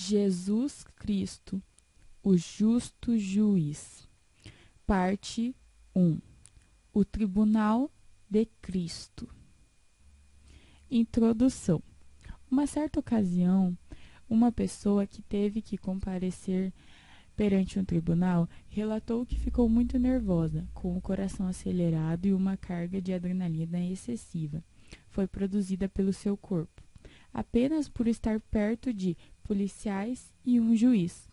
Jesus Cristo, o justo juiz. Parte 1. O Tribunal de Cristo. Introdução. Uma certa ocasião, uma pessoa que teve que comparecer perante um tribunal relatou que ficou muito nervosa, com o coração acelerado e uma carga de adrenalina excessiva. Foi produzida pelo seu corpo, apenas por estar perto de policiais e um juiz.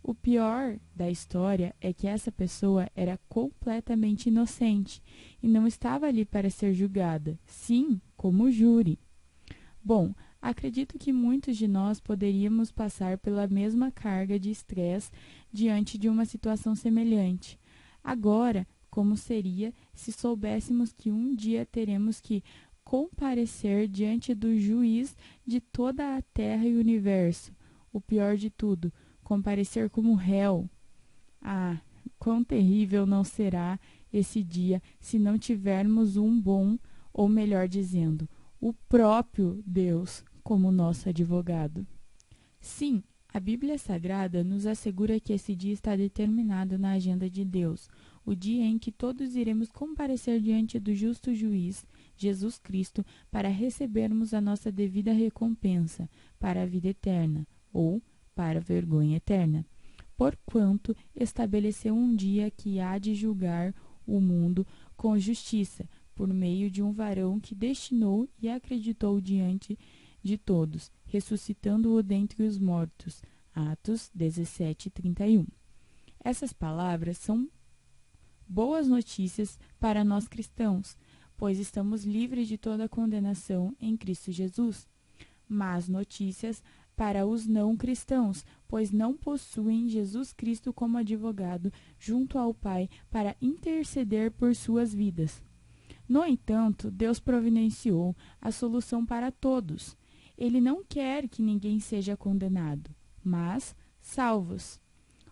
O pior da história é que essa pessoa era completamente inocente e não estava ali para ser julgada, sim, como júri. Bom, acredito que muitos de nós poderíamos passar pela mesma carga de estresse diante de uma situação semelhante. Agora, como seria se soubéssemos que um dia teremos que comparecer diante do juiz de toda a terra e o universo? O pior de tudo, comparecer como réu. Ah, quão terrível não será esse dia se não tivermos um bom, ou melhor dizendo, o próprio Deus como nosso advogado. Sim, a Bíblia Sagrada nos assegura que esse dia está determinado na agenda de Deus, o dia em que todos iremos comparecer diante do justo juiz, Jesus Cristo, para recebermos a nossa devida recompensa para a vida eterna, ou para a vergonha eterna, porquanto estabeleceu um dia que há de julgar o mundo com justiça, por meio de um varão que destinou e acreditou diante de todos, ressuscitando-o dentre os mortos. Atos 17:31. Essas palavras são boas notícias para nós cristãos, pois estamos livres de toda condenação em Cristo Jesus. Más notícias para os não cristãos, pois não possuem Jesus Cristo como advogado junto ao Pai para interceder por suas vidas. No entanto, Deus providenciou a solução para todos. Ele não quer que ninguém seja condenado, mas salvos.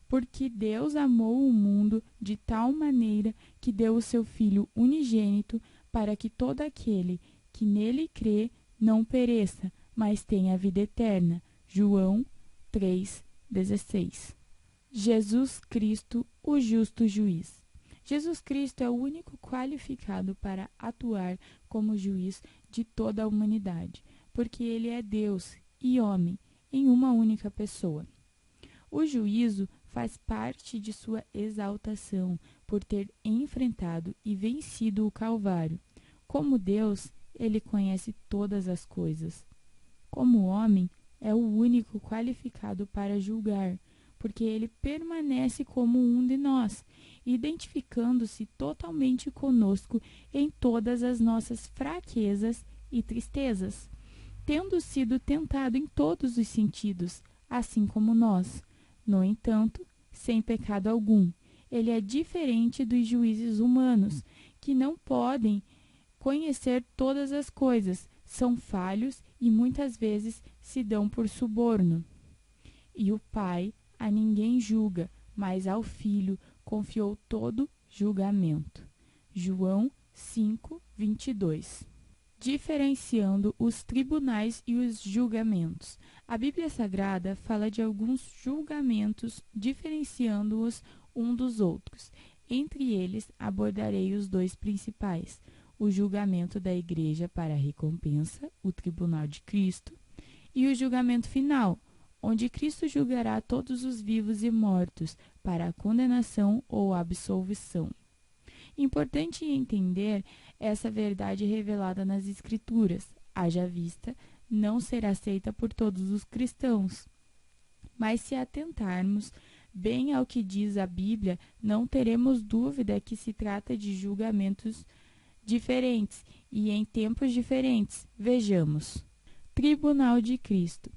Porque Deus amou o mundo de tal maneira que deu o seu Filho unigênito para que todo aquele que nele crê não pereça, mas tenha a vida eterna. João 3:16. Jesus Cristo, o justo juiz. Jesus Cristo é o único qualificado para atuar como juiz de toda a humanidade, porque ele é Deus e homem em uma única pessoa. O juízo faz parte de sua exaltação por ter enfrentado e vencido o Calvário. Como Deus, ele conhece todas as coisas. Como homem, é o único qualificado para julgar, porque ele permanece como um de nós, identificando-se totalmente conosco em todas as nossas fraquezas e tristezas, tendo sido tentado em todos os sentidos, assim como nós. No entanto, sem pecado algum. Ele é diferente dos juízes humanos, que não podem conhecer todas as coisas, são falhos e muitas vezes se dão por suborno. E o Pai a ninguém julga, mas ao Filho confiou todo julgamento. João 5:22. Diferenciando os tribunais e os julgamentos. A Bíblia Sagrada fala de alguns julgamentos, diferenciando-os um dos outros. Entre eles, abordarei os dois principais: o julgamento da Igreja para a recompensa, o Tribunal de Cristo, e o julgamento final, onde Cristo julgará todos os vivos e mortos para a condenação ou absolvição. Importante entender essa verdade revelada nas Escrituras, haja vista não ser aceita por todos os cristãos. Mas se atentarmos bem ao que diz a Bíblia, não teremos dúvida que se trata de julgamentos diferentes e em tempos diferentes. Vejamos. Tribunal de Cristo.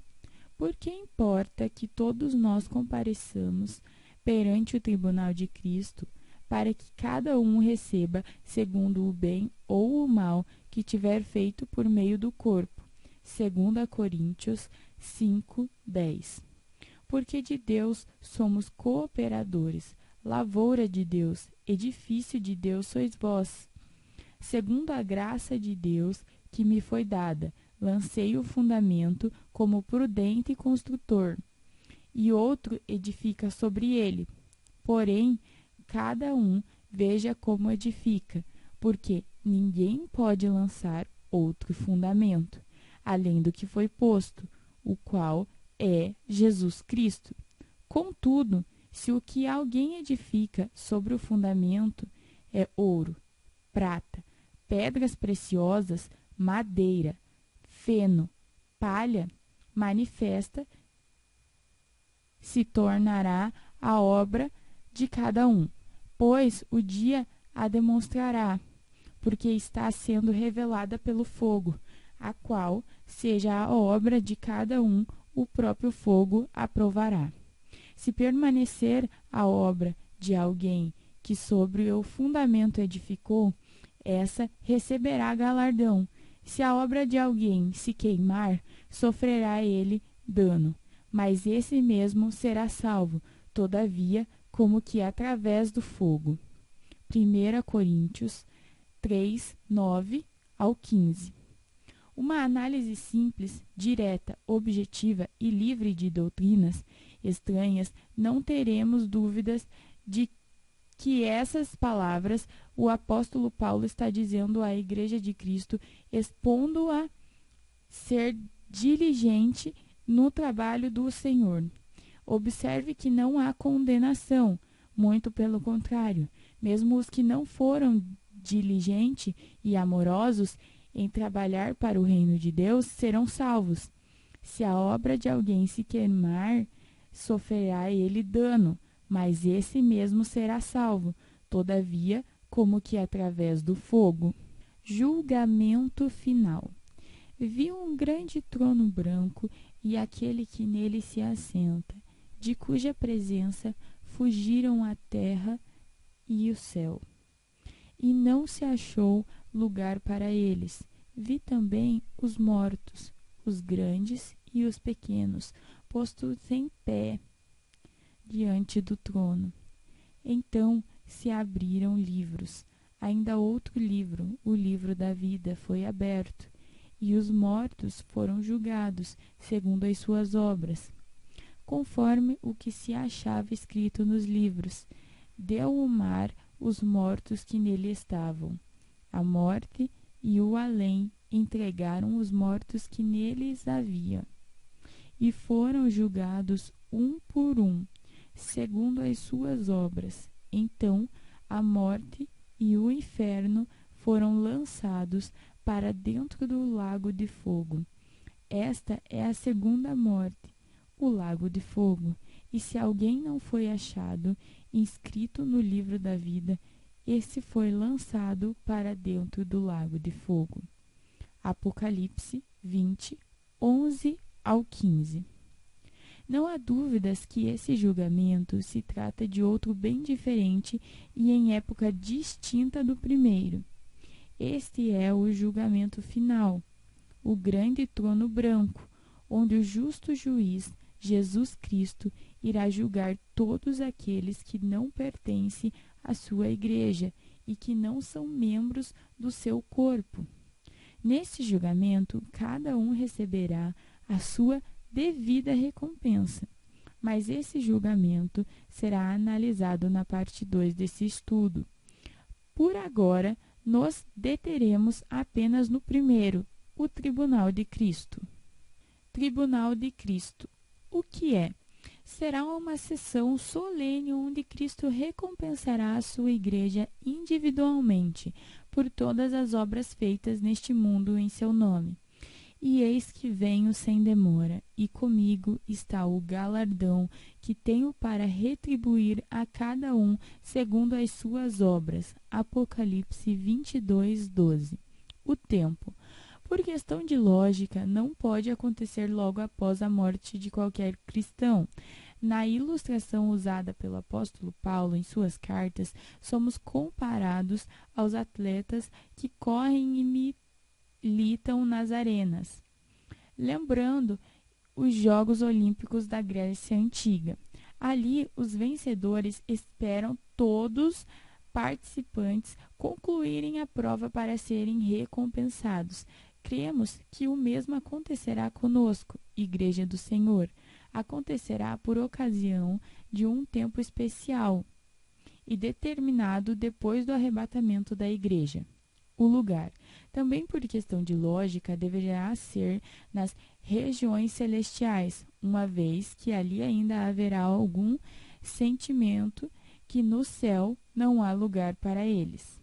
Por que importa que todos nós compareçamos perante o tribunal de Cristo, para que cada um receba segundo o bem ou o mal que tiver feito por meio do corpo? 2 Coríntios 5:10. Porque de Deus somos cooperadores, lavoura de Deus, edifício de Deus sois vós. Segundo a graça de Deus que me foi dada, lancei o fundamento como prudente construtor. e outro edifica sobre ele. Porém, cada um veja como edifica, porque ninguém pode lançar outro fundamento, além do que foi posto, o qual é Jesus Cristo. Contudo, se o que alguém edifica sobre o fundamento é ouro, prata, pedras preciosas, madeira, feno, palha, manifesta se tornará a obra de cada um, pois o dia a demonstrará, porque está sendo revelada pelo fogo, a qual seja a obra de cada um, o próprio fogo a provará. Se permanecer a obra de alguém que sobre o fundamento edificou, essa receberá galardão. Se a obra de alguém se queimar, sofrerá ele dano, mas esse mesmo será salvo, todavia, como que através do fogo. 1 Coríntios 3, 9 ao 15. Uma análise simples, direta, objetiva e livre de doutrinas estranhas, não teremos dúvidas de que essas palavras o apóstolo Paulo está dizendo à Igreja de Cristo, expondo a ser diligente no trabalho do Senhor. Observe que não há condenação, muito pelo contrário. Mesmo os que não foram diligentes e amorosos em trabalhar para o reino de Deus serão salvos. Se a obra de alguém se queimar, sofrerá ele dano, mas esse mesmo será salvo, todavia, como que através do fogo. Julgamento final. Vi um grande trono branco e aquele que nele se assenta, de cuja presença fugiram a terra e o céu. E não se achou lugar para eles. Vi também os mortos, os grandes e os pequenos, postos em pé diante do trono. Então se abriram livros. Ainda outro livro, o livro da vida, foi aberto, e os mortos foram julgados segundo as suas obras, conforme o que se achava escrito nos livros. Deu o mar os mortos que nele estavam. A morte e o além entregaram os mortos que neles havia, e foram julgados um por um, segundo as suas obras. Então a morte e o inferno foram lançados para dentro do lago de fogo. Esta é a segunda morte, o lago de fogo. E se alguém não foi achado inscrito no livro da vida, esse foi lançado para dentro do lago de fogo. Apocalipse 20, 11 ao 15. Não há dúvidas que esse julgamento se trata de outro bem diferente e em época distinta do primeiro. Este é o julgamento final, o grande trono branco, onde o justo juiz, Jesus Cristo, irá julgar todos aqueles que não pertencem à sua igreja e que não são membros do seu corpo. Nesse julgamento, cada um receberá a sua devida recompensa. Mas esse julgamento será analisado na parte 2 desse estudo. Por agora, nos deteremos apenas no primeiro, o Tribunal de Cristo. Tribunal de Cristo. O que é? Será uma sessão solene onde Cristo recompensará a sua igreja individualmente por todas as obras feitas neste mundo em seu nome. E eis que venho sem demora, e comigo está o galardão que tenho para retribuir a cada um segundo as suas obras. Apocalipse 22, 12. O tempo. Por questão de lógica, não pode acontecer logo após a morte de qualquer cristão. Na ilustração usada pelo apóstolo Paulo em suas cartas, somos comparados aos atletas que correm e militam nas arenas. Lembrando os Jogos Olímpicos da Grécia Antiga. Ali, os vencedores esperam todos participantes concluírem a prova para serem recompensados. Cremos que o mesmo acontecerá conosco, Igreja do Senhor. acontecerá por ocasião de um tempo especial e determinado depois do arrebatamento da igreja. O lugar, também por questão de lógica, deverá ser nas regiões celestiais, uma vez que ali ainda haverá algum sentimento que no céu não há lugar para eles.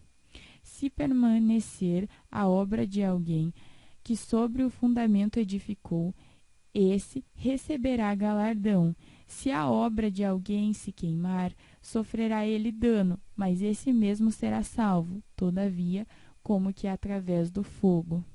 Se permanecer a obra de alguém que sobre o fundamento edificou, esse receberá galardão. Se a obra de alguém se queimar, sofrerá ele dano, mas esse mesmo será salvo, todavia, como que através do fogo.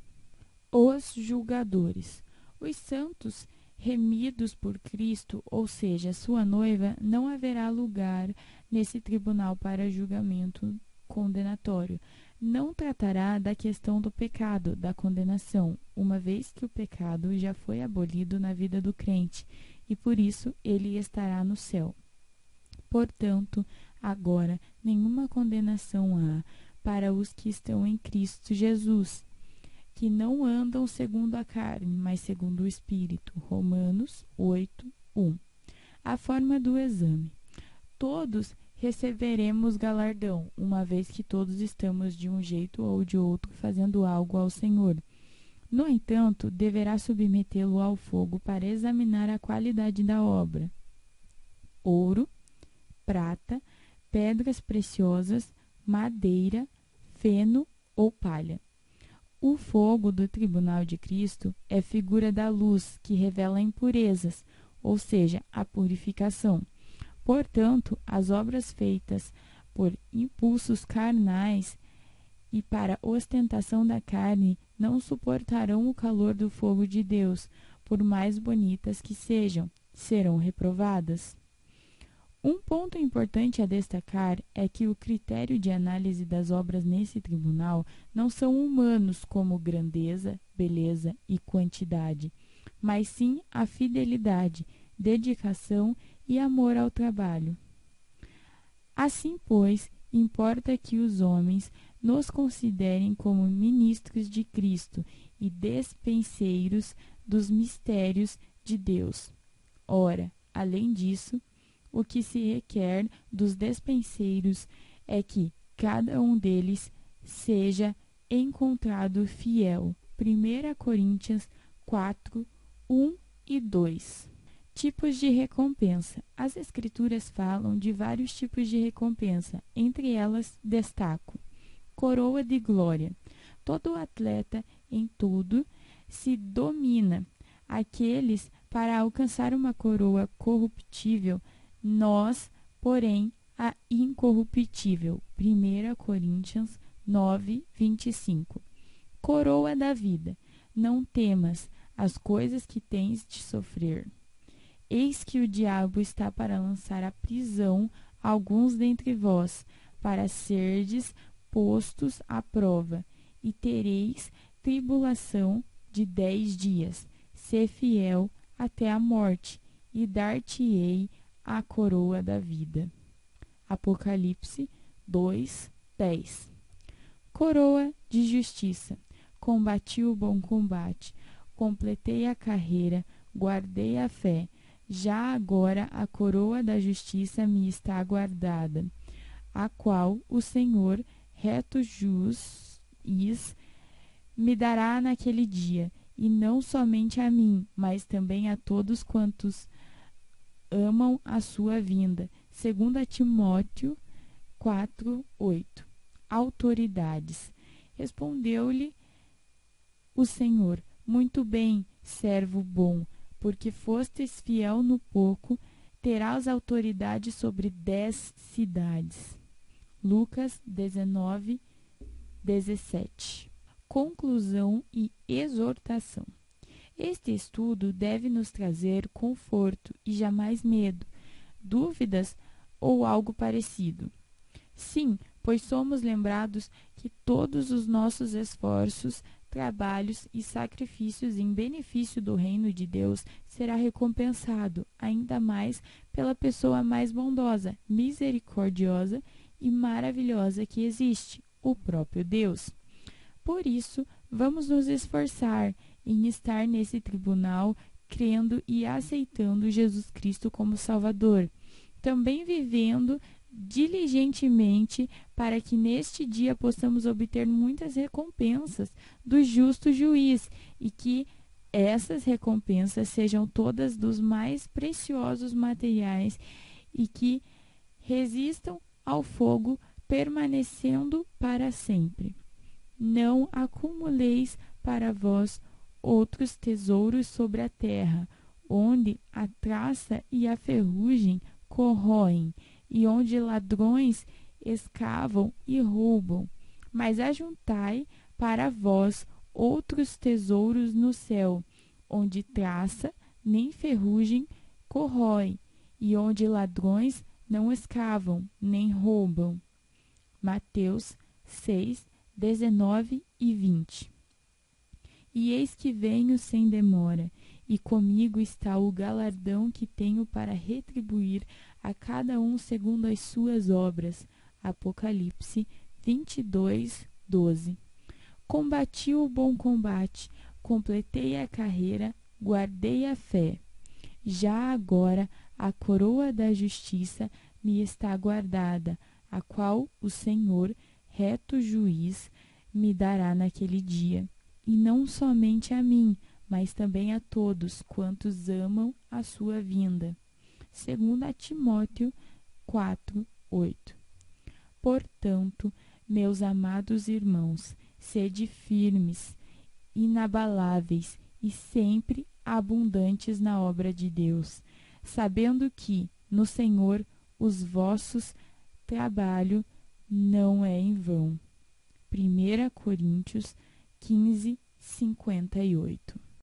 Os julgadores. Os santos remidos por Cristo, ou seja, sua noiva, não haverá lugar nesse tribunal para julgamento condenatório. Não tratará da questão do pecado, da condenação, uma vez que o pecado já foi abolido na vida do crente, e por isso ele estará no céu. Portanto, agora nenhuma condenação há para os que estão em Cristo Jesus, que não andam segundo a carne, mas segundo o Espírito. Romanos 8:1. A forma do exame. Todos receberemos galardão, uma vez que todos estamos de um jeito ou de outro fazendo algo ao Senhor. No entanto, deverá submetê-lo ao fogo para examinar a qualidade da obra. Ouro, prata, pedras preciosas, madeira, feno ou palha. O fogo do tribunal de Cristo é figura da luz que revela impurezas, ou seja, a purificação. Portanto, as obras feitas por impulsos carnais e para ostentação da carne não suportarão o calor do fogo de Deus, por mais bonitas que sejam, serão reprovadas. Um ponto importante a destacar é que o critério de análise das obras nesse tribunal não são humanos como grandeza, beleza e quantidade, mas sim a fidelidade, dedicação e amor ao trabalho. Assim, pois, importa que os homens nos considerem como ministros de Cristo e despenseiros dos mistérios de Deus. Ora, além disso, o que se requer dos despenseiros é que cada um deles seja encontrado fiel. 1 Coríntios 4, 1 e 2. Tipos de recompensa. As Escrituras falam de vários tipos de recompensa. Entre elas, destaco: coroa de glória. Todo atleta em tudo se domina. Aqueles para alcançar uma coroa corruptível, nós, porém, a incorruptível. 1 Coríntios 9, 25. Coroa da vida. Não temas as coisas que tens de sofrer. Eis que o diabo está para lançar à prisão alguns dentre vós, para serdes postos à prova, e tereis tribulação de 10 dias. Sê fiel até a morte, e dar-te-ei a coroa da vida. Apocalipse 2, 10. Coroa de justiça. Combati o bom combate, completei a carreira, guardei a fé. Já agora a coroa da justiça me está aguardada, a qual o Senhor, reto juiz, me dará naquele dia, e não somente a mim, mas também a todos quantos amam a sua vinda. 2 Timóteo 4, 8. Autoridades. Respondeu-lhe o Senhor: muito bem, servo bom, porque fostes fiel no pouco, terás autoridade sobre 10 cidades. Lucas 19, 17. Conclusão e exortação. Este estudo deve nos trazer conforto e jamais medo, dúvidas ou algo parecido. Sim, pois somos lembrados que todos os nossos esforços, trabalhos e sacrifícios em benefício do reino de Deus será recompensado, ainda mais pela pessoa mais bondosa, misericordiosa e maravilhosa que existe, o próprio Deus. Por isso, vamos nos esforçar em estar nesse tribunal crendo e aceitando Jesus Cristo como Salvador. Também vivendo diligentemente para que neste dia possamos obter muitas recompensas do justo juiz e que essas recompensas sejam todas dos mais preciosos materiais e que resistam ao fogo, permanecendo para sempre. Não acumuleis para vós outros tesouros sobre a terra, onde a traça e a ferrugem corroem, e onde ladrões escavam e roubam. Mas ajuntai para vós outros tesouros no céu, onde traça nem ferrugem corrói, e onde ladrões não escavam nem roubam. Mateus 6, 19 e 20. E eis que venho sem demora, e comigo está o galardão que tenho para retribuir a cada um segundo as suas obras. Apocalipse 22, 12. Combati o bom combate, completei a carreira, guardei a fé. Já agora a coroa da justiça me está guardada, a qual o Senhor, reto juiz, me dará naquele dia. E não somente a mim, mas também a todos quantos amam a sua vinda. 2 Timóteo 4, 8. Portanto, meus amados irmãos, sede firmes, inabaláveis e sempre abundantes na obra de Deus, sabendo que no Senhor os vossos trabalho não é em vão. 1 Coríntios 15, 58.